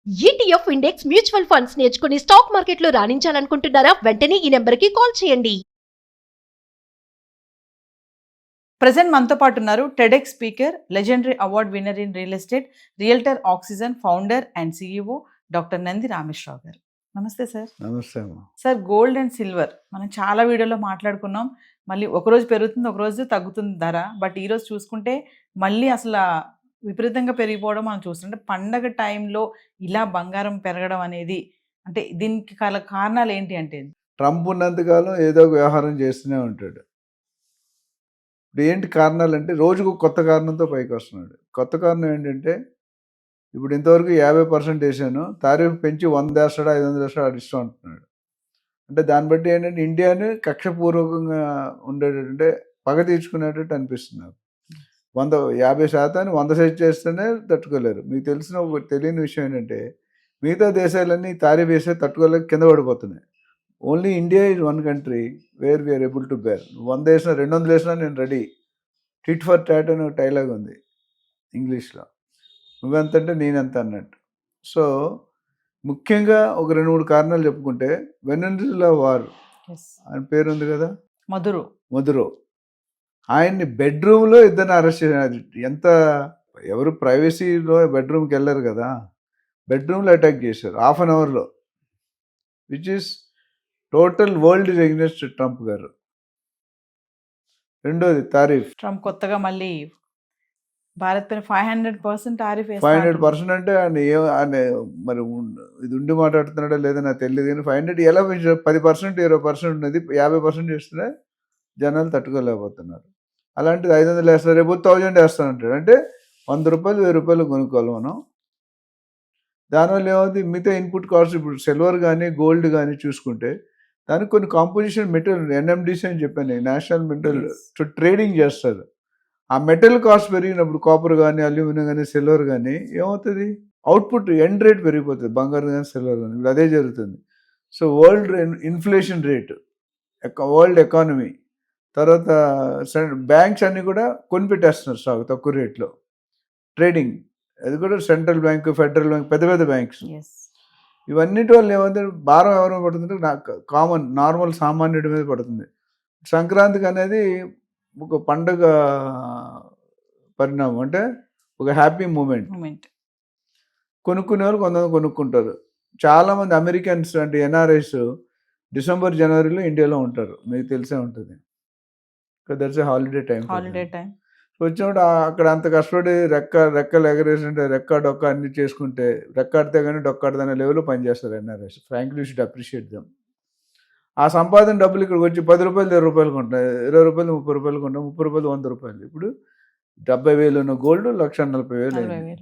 ETF index mutual funds నేర్చుకుని stock మార్కెట్లో రాణించాలనుకుంటున్నారా? వెంటనే ఈ నెంబర్కి కాల్ చేయండి. ప్రజెంట్ మనతో పాటు ఉన్నారు TEDx speaker, legendary award winner in real estate, realtor oxygen founder and CEO doctor Nandi Rameshwar Rao గారు. నమస్తే సార్. నమస్తే అమ్మా. సార్, గోల్డ్ అండ్ సిల్వర్ మనం చాలా వీడియోలో మాట్లాడుకున్నాం. మళ్ళీ ఒకరోజు పెరుగుతుంది, ఒకరోజు తగ్గుతుంది ధర. బట్ ఈరోజు చూసుకుంటే మళ్ళీ అసలు విపరీతంగా పెరిగిపోవడం మనం చూస్తుంటే, పండగ టైంలో ఇలా బంగారం పెరగడం అనేది అంటే దీనికి కారణాలు ఏంటి అంటే? ట్రంప్ ఉన్నంతకాలం ఏదో ఒక వ్యవహారం చేస్తూనే ఉంటాడు. ఇప్పుడు ఏంటి కారణాలు అంటే, రోజుకు కొత్త కారణంతో పైకి వస్తున్నాడు. కొత్త కారణం ఏంటంటే, ఇప్పుడు ఇంతవరకు 50% వేసాను, తారీఫ్ పెంచి 100 వేస్తాడా 500 వేస్తాడా అది ఇష్టం అంటున్నాడు. అంటే దాన్ని బట్టి ఏంటంటే ఇండియాని కక్షపూర్వకంగా ఉండేటంటే పగ తీర్చుకునేటట్టు అనిపిస్తుంది నాకు. 50% 100 సెట్ చేస్తేనే తట్టుకోలేరు. మీకు తెలిసిన ఒక తెలియని విషయం ఏంటంటే, మిగతా దేశాలన్నీ తారీఫ్ వేస్తే తట్టుకోలేక కింద పడిపోతున్నాయి. Only India is one country where we are able to bear. 100 వేసినా 200 వేసినా నేను రెడీ. టిట్ ఫర్ టాట్ అని ఒక డైలాగ్ ఉంది ఇంగ్లీష్లో. నువ్వెంత అంటే నేనెంత అన్నట్టు. సో ముఖ్యంగా ఒక 2-3 కారణాలు చెప్పుకుంటే, వెనెజులా వార్ ఆయన పేరు ఉంది కదా, మధురో. ఆయన్ని బెడ్రూమ్లో ఇద్దరిని అరెస్ట్ చేశారు. ఎంత ఎవరు ప్రైవసీలో బెడ్రూమ్కి వెళ్ళారు కదా, బెడ్రూమ్లో అటాక్ చేశారు 1/2 అవర్లో. Which is total world is against Trump గారు. రెండోది తారీఫ్. ట్రంప్ కొత్తగా మళ్ళీ భారత్ పైన 500% తారీఫ్ 500% అంటే ఆయన మరి ఇది ఉండి మాట్లాడుతున్నాడో లేదో నాకు తెలియదు. కానీ 500 ఎలా పెంచారు? 10% 20% ఉన్నది 50% చేస్తున్నా జనాలు తట్టుకోలేకపోతున్నారు. అలాంటిది 500 వేస్తారు, రేపు 1000 వేస్తానంటాడు. అంటే 100 రూపాయలు 1000 రూపాయలు కొనుక్కోవాలి మనం. దానివల్ల ఏమవుతుంది, మిగతా ఇన్పుట్ కాస్ట్ ఇప్పుడు సిల్వర్ కానీ గోల్డ్ కానీ చూసుకుంటే దానికి కొన్ని కాంపోజిషన్ మెటీరియల్ ఎన్ఎండిసి అని చెప్పాను, నేషనల్ మెటల్ ట్రేడింగ్ చేస్తారు. ఆ మెటల్ కాస్ట్ పెరిగినప్పుడు కాపర్ కానీ అల్యూమినియం కానీ సిల్వర్ కానీ ఏమవుతుంది, అవుట్పుట్ ఎండ్ రేట్ పెరిగిపోతుంది, బంగారం కానీ సిల్వర్ కానీ. ఇప్పుడు అదే జరుగుతుంది. So world inflation rate, world economy, తర్వాత బ్యాంక్స్ అన్నీ కూడా కొనిపెట్టేస్తున్నారు స్టాక్ తక్కువ రేట్లో. ట్రేడింగ్ అది కూడా సెంట్రల్ బ్యాంక్, ఫెడరల్ బ్యాంక్, పెద్ద పెద్ద బ్యాంక్స్. ఇవన్నిటి వల్ల ఏమంటే భారం ఎవరైనా పడుతుంటే నాకు కామన్ నార్మల్ సామాన్యుడి మీద పడుతుంది. సంక్రాంతికి అనేది ఒక పండుగ పరిణామం, అంటే ఒక హ్యాపీ మూమెంట్. కొనుక్కునే వాళ్ళు కొంతమంది కొనుక్కుంటారు. చాలామంది అమెరికన్స్ అంటే ఎన్ఆర్ఐస్ డిసెంబర్ జనవరిలో ఇండియాలో ఉంటారు, మీకు తెలిసే ఉంటుంది. That's a holiday time. వచ్చినప్పుడు అక్కడ అంత కష్టపడి రెక్కలు ఎగరేసింటే రెక్క డొక్క అన్ని చేసుకుంటే, రెక్కాడితే కానీ డొక్కాడితే లెవెల్లో పనిచేస్తారు NRIs. Frankly should appreciate them. ఆ సంపాదన డబ్బులు ఇక్కడికి వచ్చి 10 రూపాయలు 20 రూపాయలకు ఉంటాయి, 20 రూపాయలు 30 రూపాయలకు ఉంటాయి, 30 రూపాయలు 100 రూపాయలు. ఇప్పుడు 70,000 ఉన్న గోల్డ్ 1,40,000,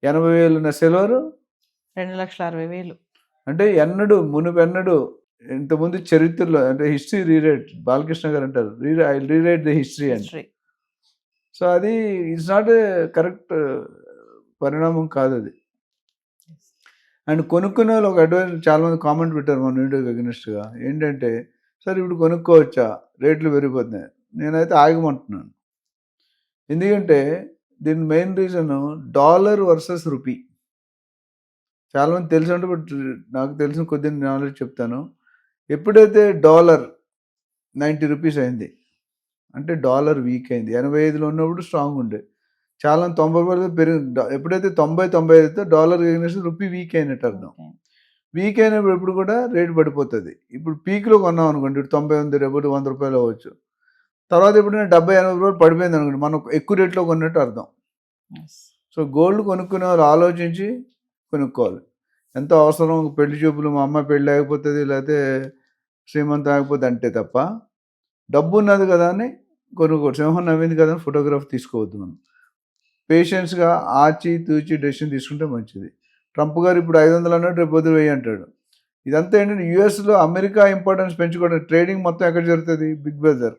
80,000 ఉన్న సిల్వర్ 2,60,000. అంటే మునుపెన్నడు ఇంతకుముందు చరిత్రలో అంటే హిస్టరీ రీరైట్, బాలకృష్ణ గారు అంటారు ఐ రీరైట్ ద హిస్టరీ అని. సో అది ఇట్స్ నాట్ ఏ కరెక్ట్ పరిణామం కాదు అది. అండ్ కొనుక్కునే వాళ్ళు ఒక అడ్వైజ్ చాలామంది కామెంట్ పెట్టారు మన వీడియోకి అగెనిస్ట్గా. ఏంటంటే, సార్ ఇప్పుడు కొనుక్కోవచ్చా, రేట్లు పెరిగిపోతున్నాయి. నేనైతే ఆగమంటున్నాను. ఎందుకంటే దీని main reason dollar versus rupee. చాలామంది తెలిసి ఉంటే, బట్ నాకు తెలిసిన కొద్ది నాలెడ్జ్ చెప్తాను. ఎప్పుడైతే డాలర్ 90 రూపీస్ అయింది అంటే డాలర్ వీక్ అయింది. 85లో ఉన్నప్పుడు స్ట్రాంగ్ ఉండే, చాలా 90 రూపాయలు పెరిగి, ఎప్పుడైతే 90-95 అయితే డాలర్ ఎగనెస్ట్ రూపీ వీక్ అయినట్టు అర్థం. వీక్ అయినప్పుడు ఎప్పుడు కూడా రేటు పడిపోతుంది. ఇప్పుడు పీక్లో కొన్నాం అనుకోండి, ఇప్పుడు 90 ఉంది, రేపు 100 రూపాయలు అవ్వచ్చు. తర్వాత ఎప్పుడైనా 70-80 రూపాయలు పడిపోయింది అనుకోండి, మనం ఎక్కువ రేట్లో కొన్నట్టు అర్థం. సో గోల్డ్ కొనుక్కునే వాళ్ళు ఆలోచించి కొనుక్కోవాలి. ఎంత అవసరం, పెళ్లి చూపులు, మా అమ్మాయి పెళ్ళి ఆగిపోతుంది, లేకపోతే శ్రీమంతం ఆగిపోతుంది అంటే తప్ప, డబ్బు ఉన్నది కదా అని కొనుక్కోవద్దు. సింహం నవ్వింది కదా అని ఫోటోగ్రాఫ్ తీసుకోవద్దు. మనం పేషెన్స్గా ఆచి తూచి డెసిషన్ తీసుకుంటే మంచిది. ట్రంప్ గారు ఇప్పుడు 500 అన్నాడు, రేపు 1000 అంటాడు. ఇదంతా ఏంటంటే యూఎస్లో అమెరికా ఇంపార్టెన్స్ పెంచుకోవడం. ట్రేడింగ్ మొత్తం ఎక్కడ జరుగుతుంది, బిగ్ బజార్.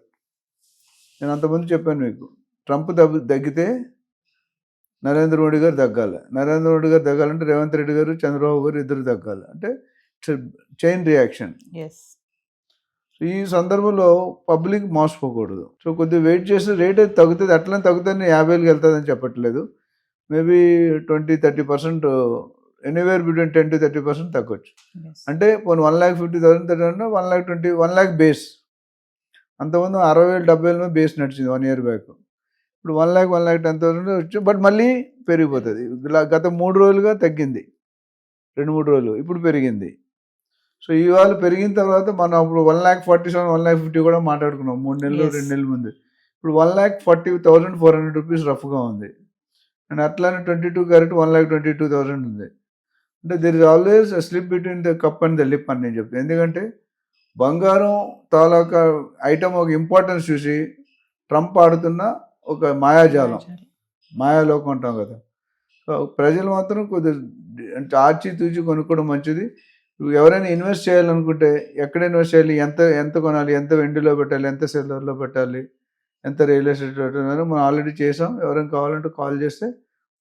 నేను అంతకుముందు చెప్పాను మీకు, ట్రంప్ తగ్గితే నరేంద్ర మోడీ గారు తగ్గాలి, నరేంద్ర మోడీ గారు తగ్గాలంటే రేవంత్ రెడ్డి గారు, చంద్రబాబు గారు ఇద్దరు తగ్గాలి. అంటే చైన్ రియాక్షన్. ఈ సందర్భంలో పబ్లిక్ మోసపోకూడదు. సో కొద్దిగా వెయిట్ చేసి రేట్ అయితే తగ్గుతుంది, అట్లనే తగ్గుతుంది, 50,000కి వెళ్తుంది అని చెప్పట్లేదు. Maybe 20-30% anywhere between 10 to 30% తగ్గొచ్చు. Yes. అంటే పోనీ 1,50,000 తగ్గ 1,20,000 1,00,000 బేస్. అంతకుముందు 60,000 70,000 బేస్ నడిచింది 1 year బ్యాక్. ఇప్పుడు 1,00,000 1,10,000 వచ్చి బట్ మళ్ళీ పెరిగిపోతుంది. గత 3 రోజులుగా తగ్గింది, 2-3 రోజులు ఇప్పుడు పెరిగింది. సో ఇవాళ పెరిగిన తర్వాత మనం అప్పుడు 1,47,000 1,50,000 కూడా మాట్లాడుకున్నాం 3 నెలలు Yes. 2 నెలల ముందు. ఇప్పుడు 1,40,400 రూపీస్ రఫ్గా ఉంది. అండ్ అట్లానే 22 క్యారెట్ 1,22,000 ఉంది. అంటే there is always slip between the cup and the lip అని నేను చెప్తాను. ఎందుకంటే బంగారం తాలూకా ఐటమ్ ఒక ఇంపార్టెన్స్ చూసి ట్రంప్ ఆడుతున్న ఒక మాయాజాలం, మాయాలోకం అంటాం కదా. సో ప్రజలు మాత్రం కొద్దిగా ఆచి తూచి కొనుక్కోవడం మంచిది. ఎవరైనా ఇన్వెస్ట్ చేయాలనుకుంటే ఎక్కడ ఇన్వెస్ట్ చేయాలి, ఎంత కొనాలి, ఎంత వెండిలో పెట్టాలి, ఎంత సిల్వర్లో పెట్టాలి, ఎంత రియల్ ఎస్టేట్ పెట్టాలి మనం ఆల్రెడీ చేసాం. ఎవరైనా కావాలంటే కాల్ చేస్తే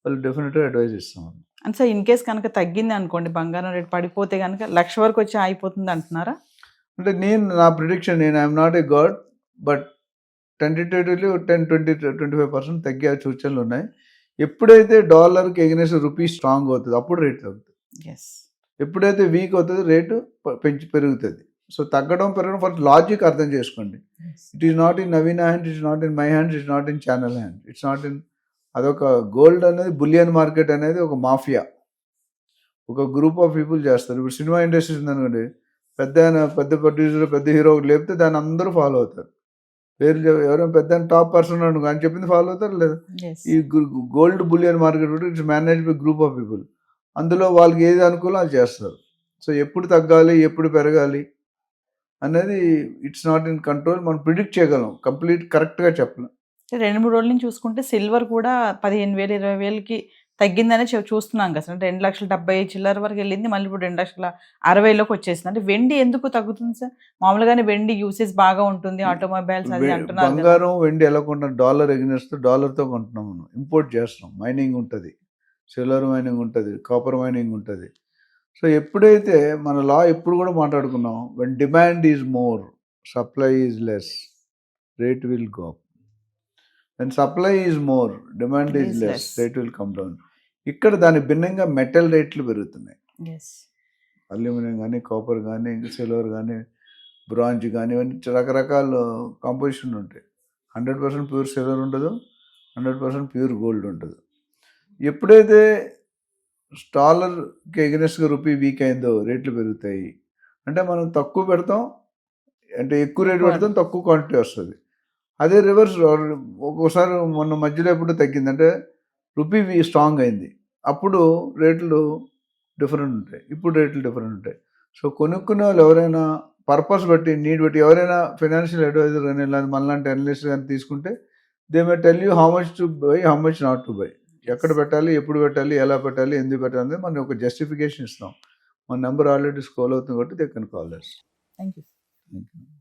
వాళ్ళు డెఫినెట్గా అడ్వైజ్ ఇస్తాం. అండ్ సార్ ఇన్ కేస్ కనుక తగ్గింది అనుకోండి, బంగారం రేట్ పడిపోతే కనుక 1,00,000 వరకు వచ్చి అయిపోతుంది అంటున్నారా? అంటే నా prediction, I'm not a God, but tentatively 10-20-25% తగ్గే సూచనలు ఉన్నాయి. ఎప్పుడైతే డాలర్కి ఎగనెస్ట్ రూపీ స్ట్రాంగ్ అవుతుంది అప్పుడు రేట్ తగ్గుతుంది. ఎస్. ఎప్పుడైతే వీక్ అవుతుంది రేటు పెరుగుతుంది. సో తగ్గడం పెరగడం ఫస్ట్ లాజిక్ అర్థం చేసుకోండి. It is not in Naveen hand, it's not in my hands, it's not in channel hand, it's not in. అదొక గోల్డ్ అనేది బులియన్ మార్కెట్ అనేది ఒక మాఫియా, ఒక గ్రూప్ ఆఫ్ పీపుల్ చేస్తారు. ఇప్పుడు సినిమా ఇండస్ట్రీ ఉందనుకోండి, పెద్ద ప్రొడ్యూసర్ పెద్ద హీరో లేపితే దాన్ని అందరూ ఫాలో అవుతారు. పేరు ఎవరైనా పెద్ద టాప్ పర్సన్ అనుకో అని చెప్పింది ఫాలో అవుతారు లేదా? ఈ గోల్డ్ బులియన్ మార్కెట్ కూడా it's manage by group of people. అందులో వాళ్ళకి ఏది అనుకూలం అది చేస్తారు. సో ఎప్పుడు తగ్గాలి ఎప్పుడు పెరగాలి అనేది ఇట్స్ నాట్ ఇన్ కంట్రోల్. మనం ప్రిడిక్ట్ చేయగలం, కంప్లీట్ కరెక్ట్గా చెప్పలేం. 2-3 రోజుల నుంచి చూసుకుంటే సిల్వర్ కూడా 15,000 20,000కి తగ్గిందనే చూస్తున్నాం కదా. అంటే 2,70,000 చిల్లర వరకు వెళ్ళింది, మళ్ళీ ఇప్పుడు 2,60,000లోకి వచ్చేసింది. అంటే వెండి ఎందుకు తగ్గుతుంది సార్? మామూలుగానే వెండి యూసేజ్ బాగా ఉంటుంది, ఆటోమొబైల్స్ అది అంటున్నారు. బంగారం వెండి ఎలా కొంటాం? డాలర్ ఎగ్నెస్ట్ డాలర్తో కొంటున్నాం, మనం ఇంపోర్ట్ చేస్తున్నాం. మైనింగ్ ఉంటుంది, సిల్వర్ మైనింగ్ ఉంటుంది, కాపర్ మైనింగ్ ఉంటుంది. సో ఎప్పుడైతే మన లా ఎప్పుడు కూడా మాట్లాడుకున్నాం, when demand is more supply is less rate will go up. When supply is more demand is less rate will come down. ఇక్కడ దాని భిన్నంగా మెటల్ రేట్లు పెరుగుతున్నాయి. అల్యూమినియం కానీ, కాపర్ కానీ, సిల్వర్ కానీ, బ్రాంజ్ కానీ, ఇవన్నీ రకరకాల కాంపోజిషన్ ఉంటాయి. 100% ప్యూర్ సిల్వర్ ఉండదు, 100% ప్యూర్ గోల్డ్ ఉండదు. ఎప్పుడైతే డాలర్కి ఎగనెస్ట్గా రూపీ వీక్ అయిందో రేట్లు పెరుగుతాయి. అంటే మనం తక్కువ పెడతాం, అంటే ఎక్కువ రేటు పెడతాం, తక్కువ క్వాంటిటీ వస్తుంది. అదే రివర్స్ ఒక్కోసారి మొన్న మధ్యలో ఎప్పుడు తగ్గింది అంటే రూపీ స్ట్రాంగ్ అయింది, అప్పుడు రేట్లు డిఫరెంట్ ఉంటాయి, ఇప్పుడు రేట్లు డిఫరెంట్ ఉంటాయి. సో కొనుక్కునే వాళ్ళు ఎవరైనా పర్పస్ బట్టి, నీడ్ బట్టి, ఎవరైనా ఫైనాన్షియల్ అడ్వైజర్ కానీ మనలాంటి అనలిస్ట్ కానీ తీసుకుంటే they may tell you how much to buy, how much not to buy, ఎక్కడ పెట్టాలి, ఎప్పుడు పెట్టాలి, ఎలా పెట్టాలి, ఎందుకు పెట్టాలి అనేది మనం ఒక జస్టిఫికేషన్ ఇస్తాం. మన నెంబర్ ఆల్రెడీ స్క్రోల్ అవుతుంది కాబట్టి they can call us. Thank you. Thank you.